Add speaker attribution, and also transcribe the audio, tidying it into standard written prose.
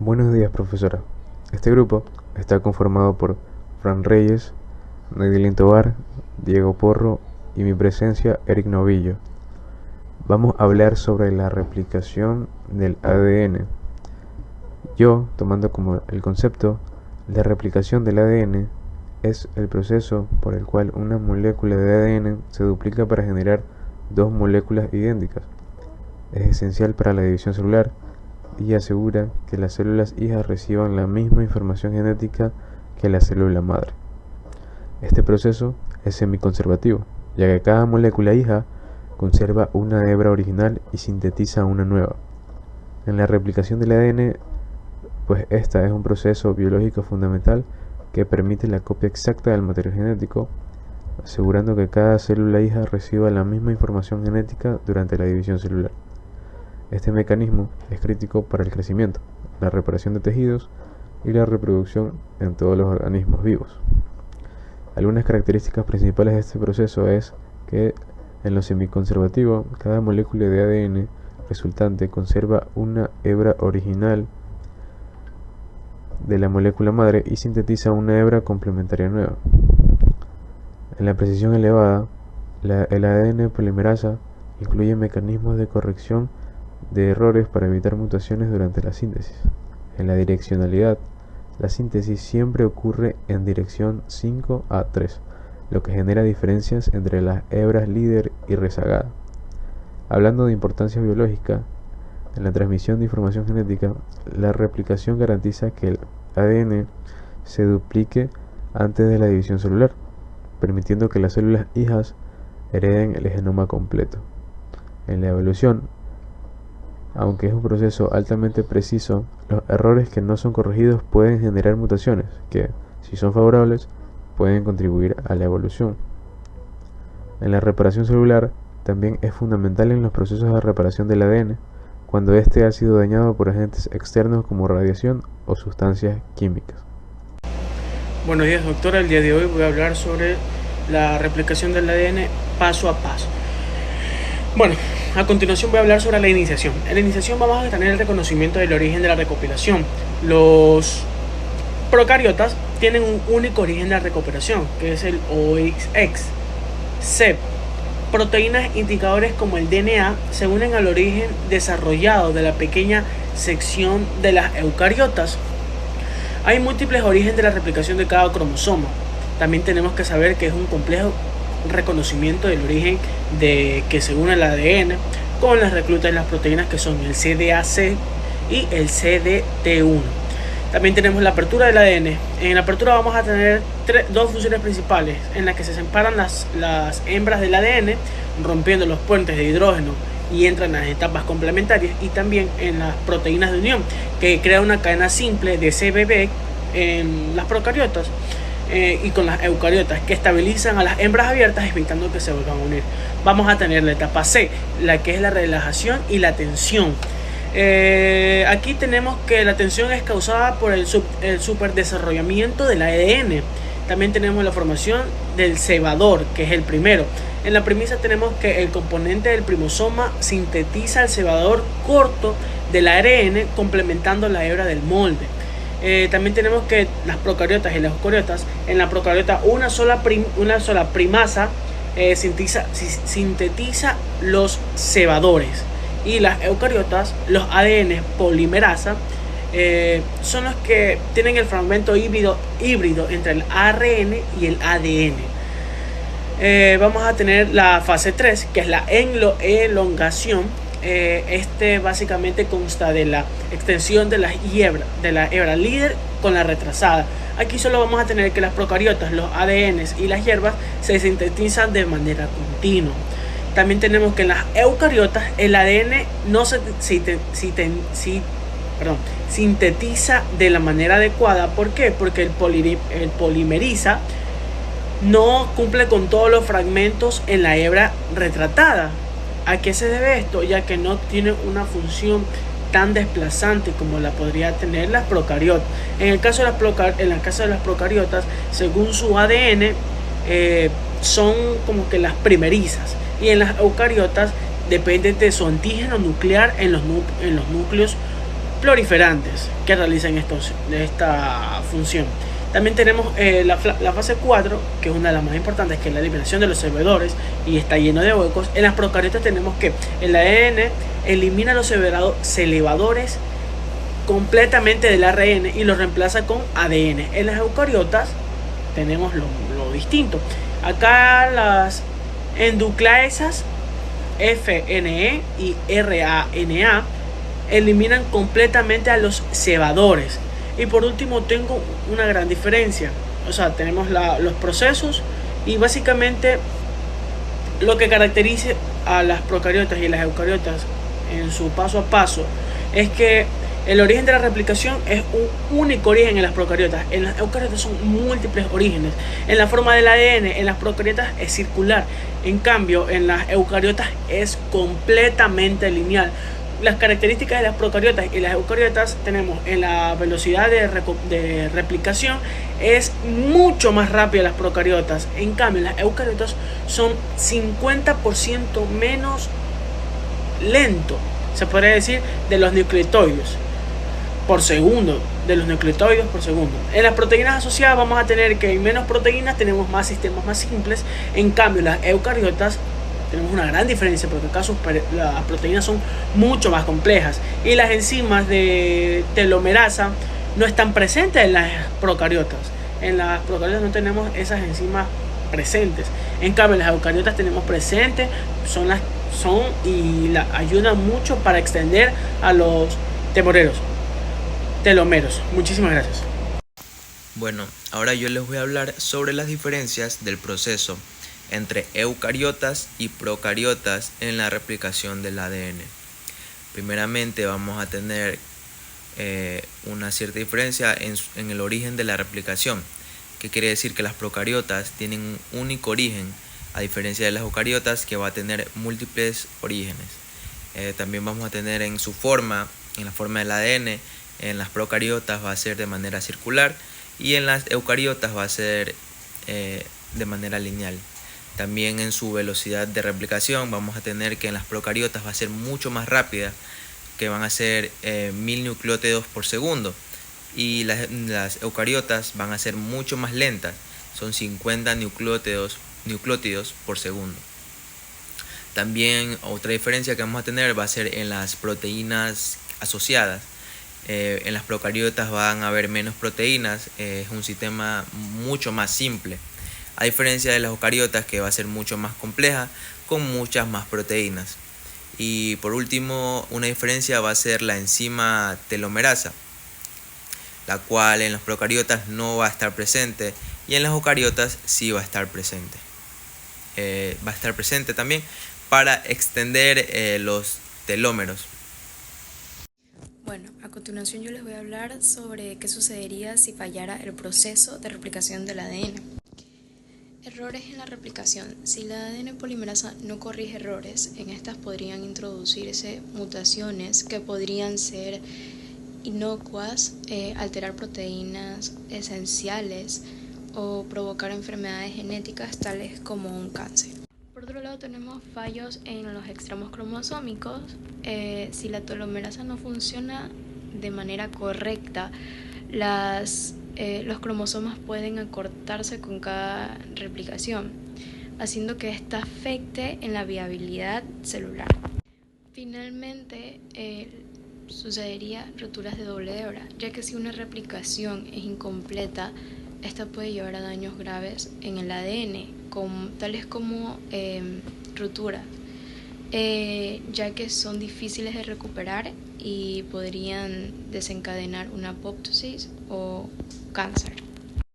Speaker 1: Buenos días, profesora. Este grupo está conformado por Fran Reyes, Nailin Tobar, Diego Porro y mi presencia, Eric Novillo. Vamos a hablar sobre la replicación del ADN. Yo, tomando como el concepto, la replicación del ADN es el proceso por el cual una molécula de ADN se duplica para generar dos moléculas idénticas. Es esencial para la división celular y asegura que las células hijas reciban la misma información genética que la célula madre. Este proceso es semiconservativo, ya que cada molécula hija conserva una hebra original y sintetiza una nueva. En la replicación del ADN, pues esta es un proceso biológico fundamental que permite la copia exacta del material genético, asegurando que cada célula hija reciba la misma información genética durante la división celular. Este mecanismo es crítico para el crecimiento, la reparación de tejidos y la reproducción en todos los organismos vivos. Algunas características principales de este proceso es que en lo semiconservativo, cada molécula de ADN resultante conserva una hebra original de la molécula madre y sintetiza una hebra complementaria nueva. En la precisión elevada, el ADN polimerasa incluye mecanismos de corrección de errores para evitar mutaciones durante la síntesis. En la direccionalidad, la síntesis siempre ocurre en dirección 5 a 3, lo que genera diferencias entre las hebras líder y rezagada. Hablando de importancia biológica, en la transmisión de información genética, la replicación garantiza que el ADN se duplique antes de la división celular, permitiendo que las células hijas hereden el genoma completo. En la evolución, aunque es un proceso altamente preciso, los errores que no son corregidos pueden generar mutaciones que, si son favorables, pueden contribuir a la evolución. En la reparación celular, también es fundamental en los procesos de reparación del ADN, cuando éste ha sido dañado por agentes externos como radiación o sustancias químicas.
Speaker 2: Buenos días, doctora. El día de hoy voy a hablar sobre la replicación del ADN paso a paso. Bueno, a continuación voy a hablar sobre la iniciación. En la iniciación vamos a tener el reconocimiento del origen de la recopilación. Los procariotas tienen un único origen de la recuperación, que es el OXX. CEP. Proteínas indicadores como el DNA se unen al origen desarrollado de la pequeña sección de las eucariotas. Hay múltiples orígenes de la replicación de cada cromosoma. También tenemos que saber que es un complejo reconocimiento del origen de que se une el ADN con las reclutas de las proteínas que son el CDAC y el CDT1. También tenemos la apertura del ADN. En la apertura vamos a tener dos funciones principales en las que se separan las hembras del ADN, rompiendo los puentes de hidrógeno y entran en las etapas complementarias, y también en las proteínas de unión, que crea una cadena simple de CBB en las procariotas y con las eucariotas, que estabilizan a las hembras abiertas evitando que se vuelvan a unir. Vamos a tener la etapa C, la que es la relajación y la tensión. Aquí tenemos que la tensión es causada por el superdesarrollamiento del ADN. También tenemos la formación del cebador, que es el primero. En la premisa tenemos que el componente del primosoma sintetiza el cebador corto del ARN, complementando la hebra del molde. También tenemos que las procariotas y las eucariotas, en la procariota una sola primasa sintetiza los cebadores, y las eucariotas, los ADN polimerasa, son los que tienen el fragmento híbrido entre el ARN y el ADN. Vamos a tener la fase 3, que es la elongación. Básicamente consta de la extensión de la hebra líder con la retrasada. Aquí solo vamos a tener que las procariotas, los ADNs y las hierbas se sintetizan de manera continua. También tenemos que en las eucariotas el ADN no se sintetiza de la manera adecuada. ¿Por qué? Porque el polimeriza no cumple con todos los fragmentos en la hebra retratada. ¿A qué se debe esto? Ya que no tiene una función tan desplazante como la podría tener las procariotas. En el caso de las procariotas, según su ADN, son como que las primerizas, y en las eucariotas depende de su antígeno nuclear en los núcleos proliferantes que realizan esta función. También tenemos la fase 4, que es una de las más importantes, que es la eliminación de los servidores y está lleno de huecos. En las procariotas tenemos que el ADN elimina los elevadores completamente del ARN y los reemplaza con ADN. En las eucariotas tenemos lo distinto. Acá las endonucleasas FNE y RNA eliminan completamente a los cebadores. Y por último tengo una gran diferencia. O sea, tenemos los procesos y básicamente lo que caracteriza a las procariotas y las eucariotas en su paso a paso es que el origen de la replicación es un único origen en las procariotas. En las eucariotas son múltiples orígenes. En la forma del ADN, en las procariotas es circular. En cambio, en las eucariotas es completamente lineal. Las características de las procariotas y las eucariotas tenemos en la velocidad de replicación es mucho más rápida las procariotas. En cambio, las eucariotas son 50% menos lento, se podría decir, de los nucleotidos por segundo, En las proteínas asociadas vamos a tener que en menos proteínas tenemos más sistemas más simples. En cambio, las eucariotas tenemos una gran diferencia porque acá las proteínas son mucho más complejas y las enzimas de telomerasa no están presentes en las procariotas. En las procariotas no tenemos esas enzimas presentes. En cambio, en las eucariotas tenemos presentes, ayudan mucho para extender a los telómeros. Muchísimas gracias.
Speaker 3: Bueno, ahora yo les voy a hablar sobre las diferencias del proceso entre eucariotas y procariotas en la replicación del ADN. Primeramente vamos a tener una cierta diferencia en el origen de la replicación, que quiere decir que las procariotas tienen un único origen, a diferencia de las eucariotas que va a tener múltiples orígenes. También vamos a tener en la forma del ADN, en las procariotas va a ser de manera circular y en las eucariotas va a ser de manera lineal. También en su velocidad de replicación vamos a tener que en las procariotas va a ser mucho más rápida, que van a ser 1000 nucleótidos por segundo, y las eucariotas van a ser mucho más lentas, son 50 nucleótidos por segundo. También otra diferencia que vamos a tener va a ser en las proteínas asociadas. En las procariotas van a haber menos proteínas, es un sistema mucho más simple, a diferencia de las eucariotas que va a ser mucho más compleja con muchas más proteínas. Y por último, una diferencia va a ser la enzima telomerasa, la cual en las procariotas no va a estar presente y en las eucariotas sí va a estar presente. Va a estar presente también para extender los telómeros.
Speaker 4: Bueno, a continuación yo les voy a hablar sobre qué sucedería si fallara el proceso de replicación del ADN. Errores en la replicación. Si la ADN polimerasa no corrige errores, en estas podrían introducirse mutaciones que podrían ser inocuas, alterar proteínas esenciales o provocar enfermedades genéticas tales como un cáncer. Por otro lado tenemos fallos en los extremos cromosómicos. Si la telomerasa no funciona de manera correcta, los cromosomas pueden acortarse con cada replicación, haciendo que ésta afecte en la viabilidad celular. Finalmente, sucedería roturas de doble hebra, ya que si una replicación es incompleta, esta puede llevar a daños graves en el ADN, tales como rotura, ya que son difíciles de recuperar y podrían desencadenar una apoptosis o cáncer.